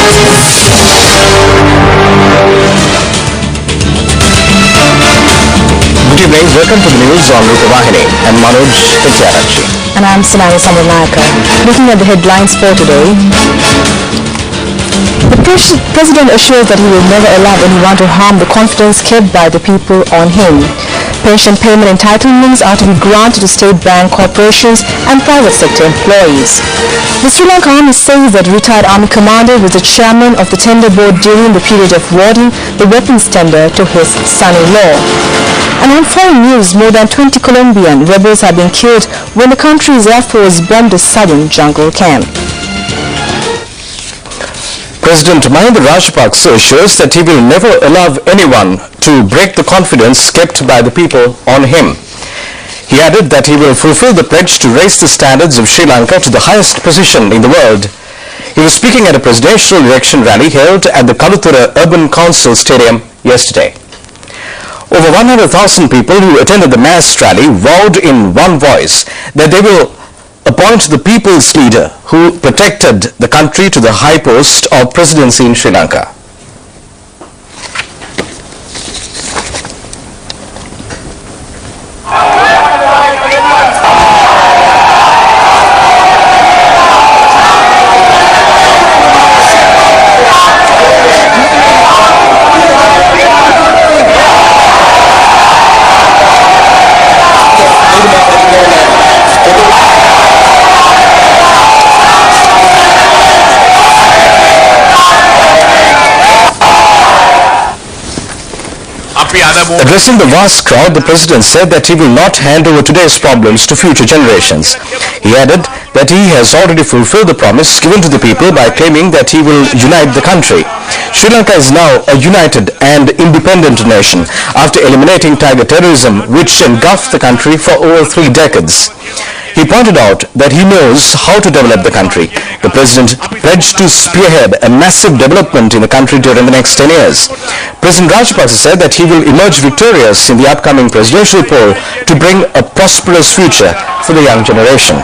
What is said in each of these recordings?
Good evening, welcome to the news on Rupavahini and Manoj Petyarachi. And I'm Lanka Rupavahini. Looking at the headlines for today. The President assures that he will never allow anyone to harm the confidence kept by the people on him. Pension payment entitlements are to be granted to state bank corporations and private sector employees. The Sri Lanka Army says that retired Army commander was the chairman of the tender board during the period of awarding the weapons tender to his son-in-law. And on foreign news, more than 20 Colombian rebels have been killed when the country's Air Force bombed a southern jungle camp. President Mahinda Rajapaksa assures that he will never allow anyone to break the confidence kept by the people on him. He added that he will fulfill the pledge to raise the standards of Sri Lanka to the highest position in the world. He was speaking at a presidential election rally held at the Kaluthura Urban Council Stadium yesterday. Over 100,000 people who attended the mass rally vowed in one voice that they will appoint the people's leader who protected the country to the high post of presidency in Sri Lanka. Addressing the vast crowd, the president said that he will not hand over today's problems to future generations. He added that he has already fulfilled the promise given to the people by claiming that he will unite the country. Sri Lanka is now a united and independent nation after eliminating tiger terrorism, which engulfed the country for over 3 decades. He pointed out that he knows how to develop the country. The president pledged to spearhead a massive development in the country during the next 10 years. President Rajapaksa said that he will emerge victorious in the upcoming presidential poll to bring a prosperous future for the young generation.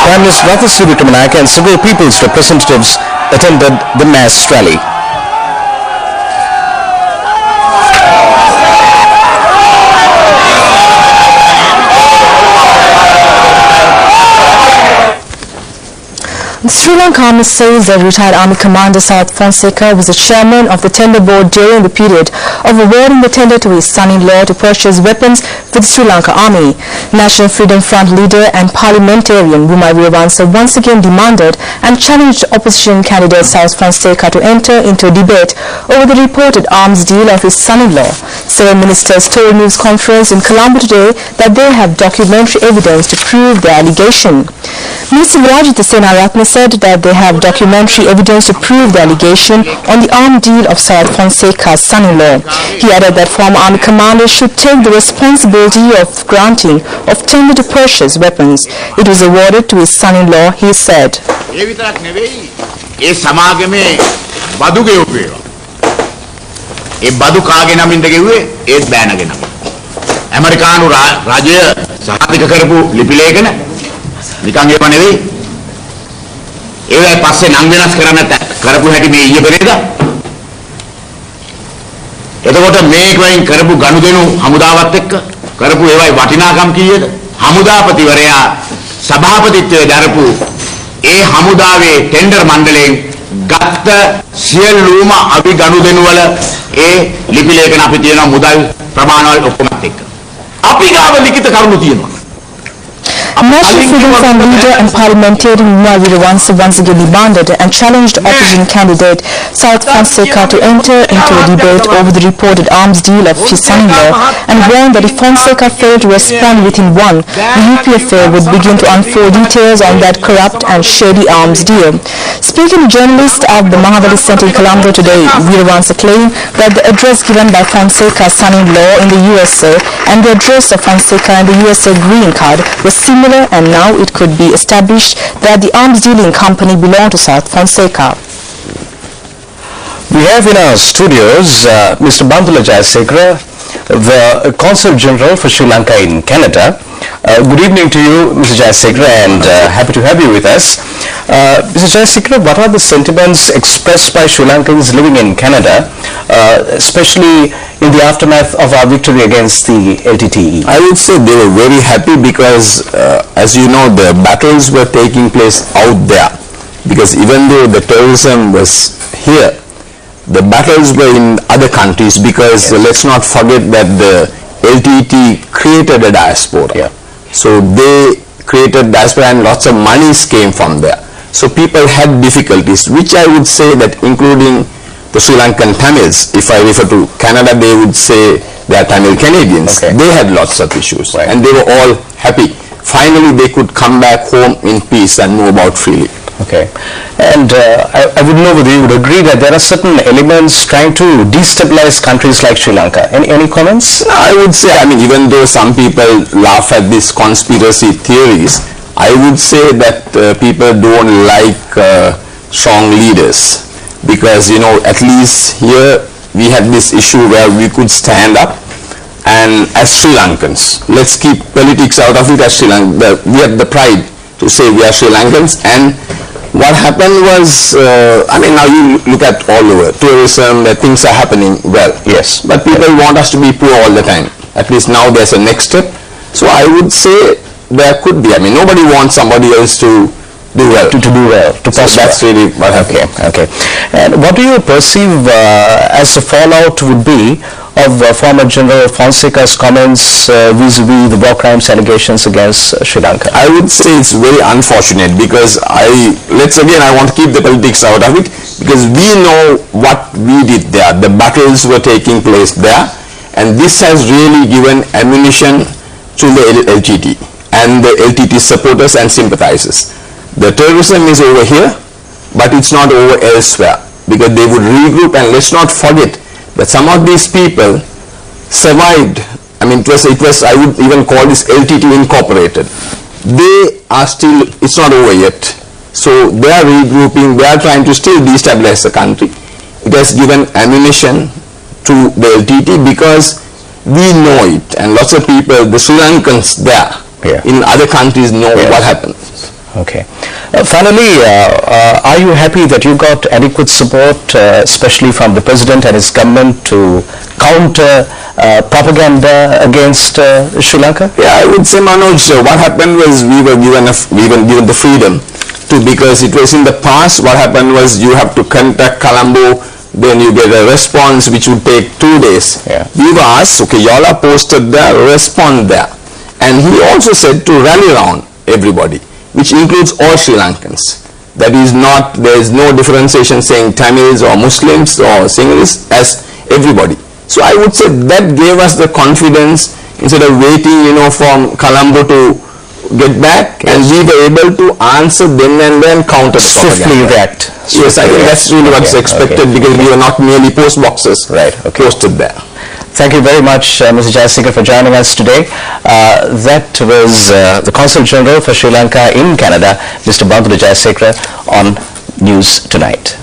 Prime Minister Mathis Wickramanayake and several people's representatives attended the mass rally. The Sri Lanka Army says that retired Army Commander South Fonseca was the chairman of the tender board during the period of awarding the tender to his son-in-law to purchase weapons for the Sri Lanka Army. National Freedom Front leader and parliamentarian Bhumai Weerarwansa once again demanded and challenged opposition candidate South Fonseca to enter into a debate over the reported arms deal of his son-in-law. Several ministers told a news conference in Colombo today that they have documentary evidence to prove their allegation. Minister Rajitha Senaratne said that they have documentary evidence to prove the allegation on the arms deal of South Fonseca's son-in-law. He added that former army commanders should take the responsibility of granting of tender to purchase weapons. It was awarded to his son-in-law, he said. නිකන් ඒව නෙවෙයි ඒවයි පස්සේ නම් වෙනස් කරන්න කරපු හැටි මේ ඊයේ පෙරේද එතකොට මේක වයින් කරපු ගනුදෙනු හමුදාවත් එක්ක කරපු ඒවයි වටිනාකම් කීයද හමුදාපතිවරයා සභාපතිත්වයේ දරපු ඒ හමුදාවේ ටෙන්ඩර් මණ්ඩලයෙන් ගත්ත සියලුම අවි ගනුදෙනු වල ඒ ලිපි ලේඛන අපි තියෙනවා මුදල් ප්‍රමාණවල ඔක්කොමත් එක්ක අපි ගාව ලිඛිත කරුණු තියෙනවා. National Freedom Front leader and parliamentarian Bhumai Weerarwansa once again demanded and challenged opposition candidate South Fonseca to enter into a debate over the reported arms deal of his son-in-law and warned that if Fonseca failed to respond within one, the UPFA would begin to unfold details on that corrupt and shady arms deal. Speaking to journalists at the Mahavali Center in Colombo today, Weerarwansa claimed that the address given by Fonseca's son-in-law in the USA and the address of Fonseca in the USA green card was similar similar, and now it could be established that the arms dealing company belonged to South Fonseca. We have in our studios Mr. Bandula Jayasekara, the Consul General for Sri Lanka in Canada. Good evening to you, Mr. Jayasekara, and happy to have you with us. Mr. Jayasekara, what are the sentiments expressed by Sri Lankans living in Canada, especially in the aftermath of our victory against the LTTE? I would say they were very happy because, as you know, the battles were taking place out there. Because even though the terrorism was here, the battles were in other countries, because let's not forget that the LTT created a diaspora. Yeah. So they created diaspora and lots of monies came from there. So people had difficulties, which I would say that including the Sri Lankan Tamils, if I refer to Canada, they would say they are Tamil Canadians. Okay. They had lots of issues, Right. and they were all happy. Finally, they could come back home in peace and move about freely. Okay. And I would know whether you would agree that there are certain elements trying to destabilize countries like Sri Lanka. Any comments? No, I would say, I mean, even though some people laugh at these conspiracy theories, I would say that people don't like strong leaders, because, you know, at least here we had this issue where we could stand up, and as Sri Lankans, let's keep politics out of it. As Sri Lanka, we have the pride to say we are Sri Lankans. And what happened was, I mean, now you look at all over, tourism, things are happening well. Yes. But people want us to be poor all the time. At least now there's a next step. So I would say there could be, I mean, nobody wants somebody else to do well. To do well, to So prosper. that's really what happened. Okay. And what do you perceive as the fallout would be of former General Fonseca's comments vis-a-vis the war crimes allegations against Sri Lanka? I would say it's very unfortunate, because I want to keep the politics out of it, because we know what we did there. The battles were taking place there, and this has really given ammunition to the LTT and the LTT supporters and sympathizers. The terrorism is over here, but it's not over elsewhere, because they would regroup. And let's not forget that some of these people survived. I mean, it was I would even call this LTT Incorporated. They are still, it's not over yet. So they are regrouping, they are trying to still destabilize the country. It has given ammunition to the LTT, because we know it, and lots of people, the Sri Lankans there, in other countries know what happened. Okay. Finally, are you happy that you got adequate support, especially from the President and his government, to counter propaganda against Sri Lanka? Yeah, I would say, Manoj, what happened was we were given the freedom to, because it was in the past, what happened was you have to contact Colombo, then you get a response which would take 2 days. Yeah. We were asked, okay, y'all are posted there, respond there. And he also said to rally around everybody, which includes all Sri Lankans. That is not, there is no differentiation saying Tamils or Muslims or Sinhalese, as everybody. So I would say that gave us the confidence, instead of waiting, you know, from Colombo to get back, and we were able to answer then and then, counter Swiftly propaganda. react. Yes, I think that's really what's expected, because we were not merely post boxes posted there. Thank you very much, Mr. Jayasekara, for joining us today. That was the Consul General for Sri Lanka in Canada, Mr. Bandula Jayasekara, on News Tonight.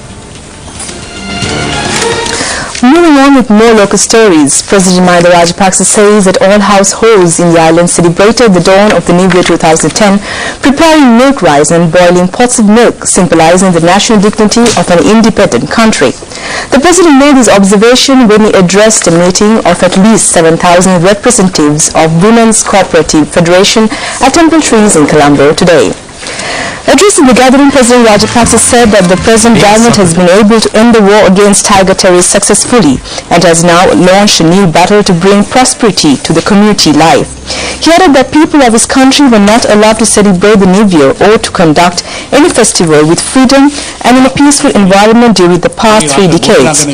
Moving on with more local stories, President Mahinda Rajapaksa says that all households in the island celebrated the dawn of the new year 2010, preparing milk rice and boiling pots of milk, symbolizing the national dignity of an independent country. The President made his observation when he addressed a meeting of at least 7,000 representatives of Women's Cooperative Federation at Temple Trees in Colombo today. Addressing the gathering, President Rajapaksa said that the present government has been able to end the war against tiger terrorists successfully and has now launched a new battle to bring prosperity to the community life. He added that people of his country were not allowed to celebrate the new year or to conduct any festival with freedom and in a peaceful environment during the past 3 decades.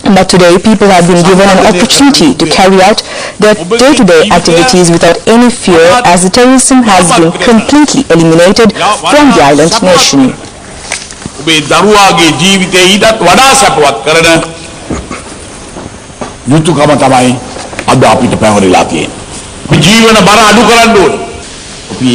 But today, people have been given an opportunity to carry out their day-to-day activities without any fear, as the terrorism has been completely eliminated from the island nation. ඔබේ දරුවාගේ ජීවිතේ ඊටත් වඩා සපවත් කරන යුතුයකම තමයි අද අපිට පැවරලා තියෙන්නේ. මේ ජීවන බර අඩු කරන්න ඕනේ. අපි